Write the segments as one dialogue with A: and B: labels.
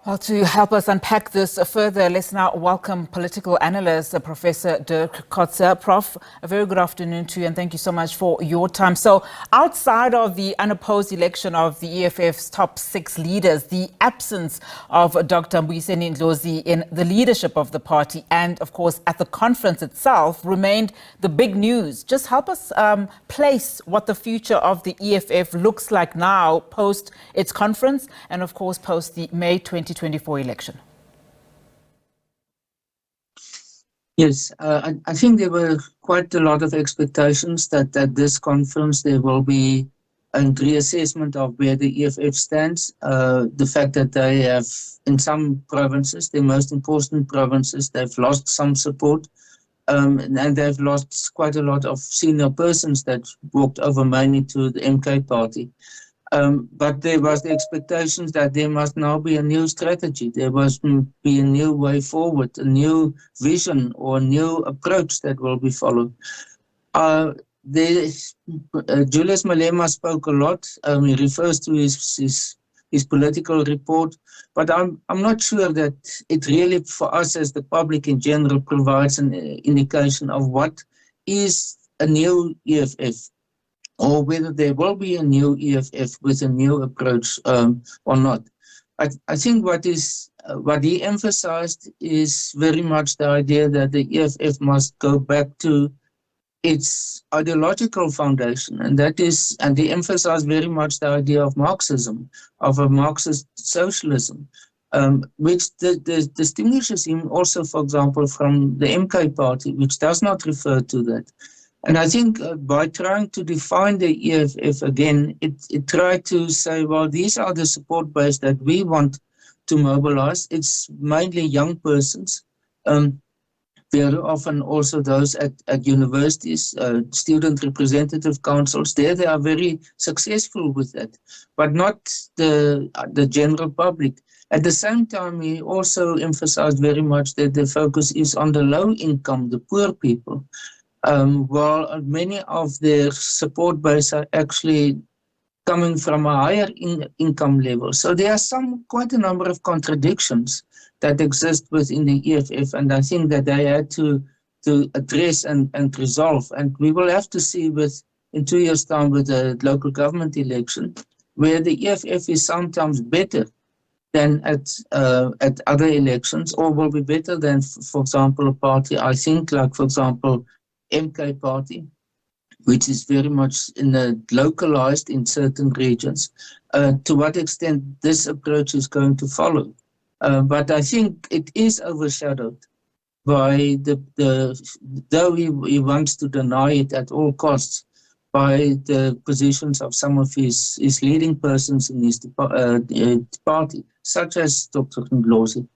A: Well, to help us unpack this further, let's now welcome political analyst, Professor Dirk Kotze. Prof, a very good afternoon to you, and thank you so much for your time. So, outside of the unopposed election of the EFF's top 6 leaders, the absence of Dr. Mbuyiseni Ndlozi in the leadership of the party and, of course, at the conference itself remained the big news. Just help us place what the future of the EFF looks like now, post its conference, and, of course, post the May 2024 election.
B: Yes, I think there were quite a lot of expectations that at this conference there will be a reassessment of where the EFF stands. The fact that they have, in some provinces, the most important provinces, they've lost some support, and they've lost quite a lot of senior persons that walked over mainly to the MK party. But there was the expectations that there must now be a new strategy. There must be a new way forward, a new vision or a new approach that will be followed. Julius Malema spoke a lot. He refers to his political report, but I'm not sure that it really, for us as the public in general, provides an indication of what is a new EFF, or whether there will be a new EFF with a new approach or not. I think what he emphasized is very much the idea that the EFF must go back to its ideological foundation, and he emphasized very much the idea of Marxism, of a Marxist socialism, which distinguishes him also, for example, from the MK party, which does not refer to that. And I think by trying to define the EFF again, it tried to say, well, these are the support base that we want to mobilize. It's mainly young persons, very often also those at universities, student representative councils. There they are very successful with that, but not the general public. At the same time, he also emphasized very much that the focus is on the low income, the poor people. While many of their support base are actually coming from a higher income level. So there are quite a number of contradictions that exist within the EFF, and I think that they had to address and resolve. And we will have to see in 2 years' time with the local government election, where the EFF is sometimes better than at other elections, or will be better than, for example, a party, I think, like, for example, MK party, which is very much localized in certain regions. To what extent this approach is going to follow. But I think it is overshadowed by though he wants to deny it at all costs, by the positions of some of his leading persons in his party, such as Dr. Ndlozi.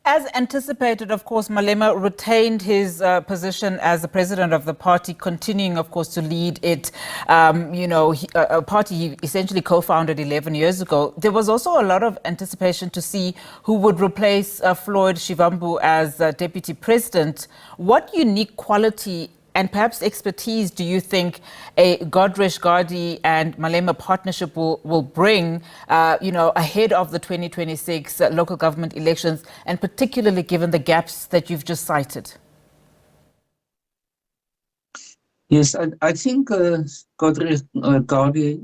A: As anticipated, of course, Malema retained his position as the president of the party, continuing, of course, to lead it, a party he essentially co-founded 11 years ago. There was also a lot of anticipation to see who would replace Floyd Shivambu as deputy president. What unique quality and perhaps expertise do you think a Godresh Gadi and Malema partnership will bring, ahead of the 2026 local government elections, and particularly given the gaps that you've just cited?
B: Yes, I think Godresh Gadi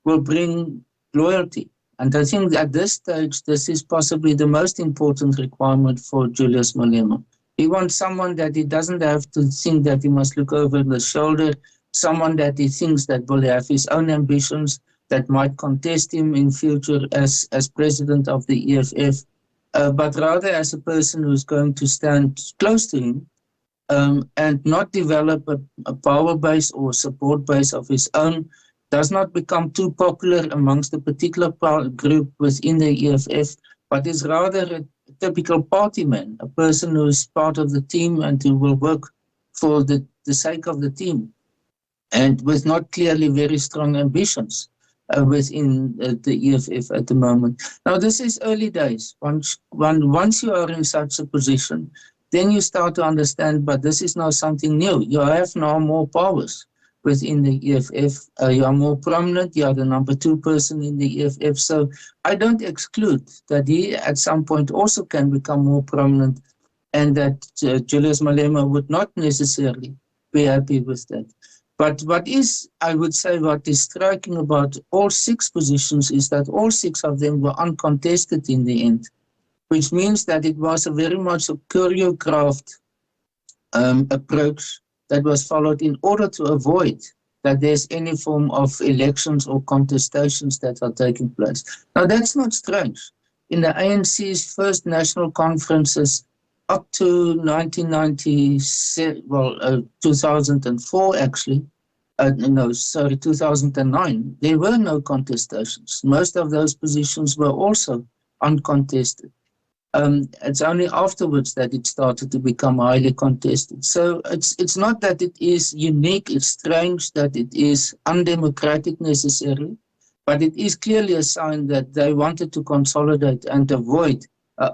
B: will bring loyalty. And I think at this stage, this is possibly the most important requirement for Julius Malema. He wants someone that he doesn't have to think that he must look over the shoulder, someone that he thinks that will have his own ambitions, that might contest him in future as president of the EFF, but rather as a person who's going to stand close to him and not develop a power base or support base of his own, does not become too popular amongst a particular group within the EFF, but is rather a typical party man, a person who is part of the team and who will work for the sake of the team, and with not clearly very strong ambitions within the EFF at the moment. Now, this is early days. Once you are in such a position, then you start to understand, but this is now something new. You have now more powers. within the EFF. You are more prominent. You are the number 2 person in the EFF. So I don't exclude that he at some point also can become more prominent, and that Julius Malema would not necessarily be happy with that. But I would say, what is striking about all 6 positions is that all 6 of them were uncontested in the end, which means that it was a very much a choreographed approach that was followed in order to avoid that there's any form of elections or contestations that are taking place. Now, that's not strange. In the ANC's first national conferences up to 2004 actually, 2009, there were no contestations. Most of those positions were also uncontested. It's only afterwards that it started to become highly contested. So it's not that it is unique, it's strange that it is undemocratic necessarily, but it is clearly a sign that they wanted to consolidate and avoid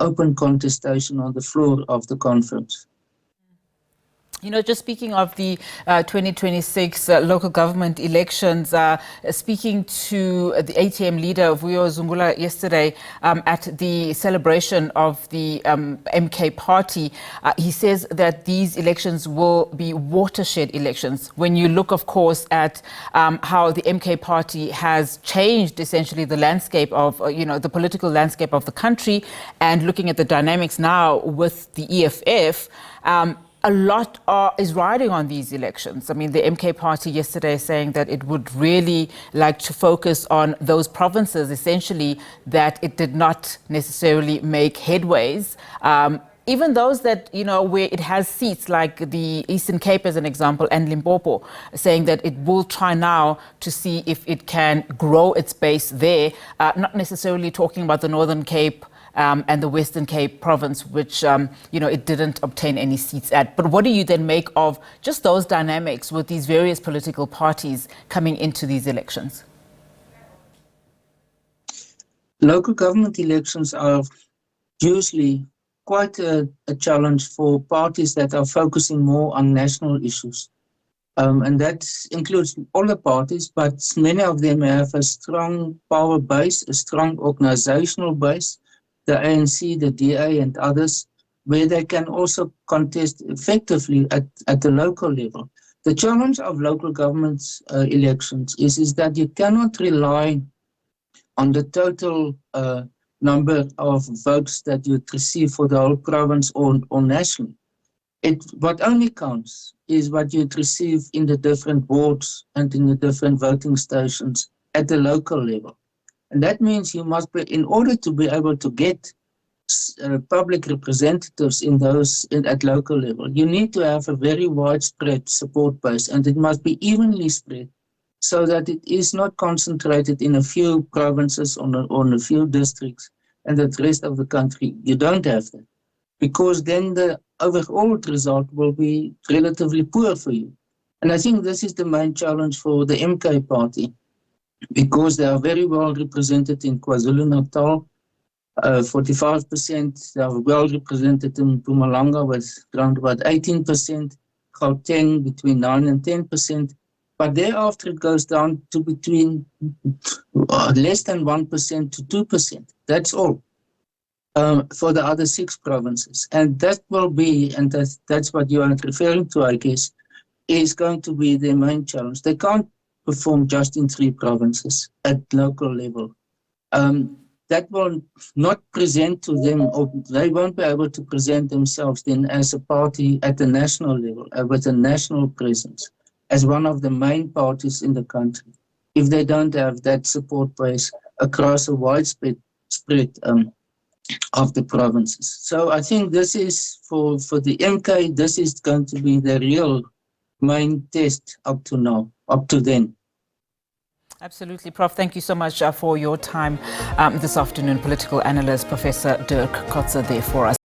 B: open contestation on the floor of the conference.
A: You know, just speaking of the 2026 local government elections, speaking to the ATM leader, Vuyo Zungula, yesterday at the celebration of the MK party, he says that these elections will be watershed elections. When you look, of course, at how the MK party has changed essentially the landscape of, the political landscape of the country, and looking at the dynamics now with the EFF, a lot is riding on these elections. I mean, the MK party yesterday saying that it would really like to focus on those provinces, essentially, that it did not necessarily make headways. Even those that, where it has seats, like the Eastern Cape as an example, and Limpopo, saying that it will try now to see if it can grow its base there, not necessarily talking about the Northern Cape and the Western Cape province, which, it didn't obtain any seats at. But what do you then make of just those dynamics with these various political parties coming into these elections?
B: Local government elections are usually quite a challenge for parties that are focusing more on national issues. And that includes all the parties, but many of them have a strong power base, a strong organizational base, the ANC, the DA, and others, where they can also contest effectively at the local level. The challenge of local government elections is that you cannot rely on the total number of votes that you receive for the whole province or nationally. What only counts is what you receive in the different wards and in the different voting stations at the local level. And that means you must be, in order to be able to get public representatives at local level, you need to have a very widespread support base, and it must be evenly spread so that it is not concentrated in a few provinces or a few districts, and the rest of the country, you don't have that. Because then the overall result will be relatively poor for you. And I think this is the main challenge for the MK party, because they are very well represented in KwaZulu-Natal, 45%. They are well represented in Mpumalanga with around about 18%, Gauteng between 9 and 10%. But thereafter it goes down to between less than 1% to 2%. That's all for the other 6 provinces. And that will be, and that's what you are referring to, I guess, is going to be their main challenge. They can't perform just in 3 provinces at local level. That will not present to them, or they won't be able to present themselves then as a party at the national level, with a national presence, as one of the main parties in the country, if they don't have that support base across a widespread spread of the provinces. So I think this is, for the MK, this is going to be the real main test up to now, up to then.
A: Absolutely. Prof, thank you so much for your time this afternoon. Political analyst, Professor Dirk Kotze there for us.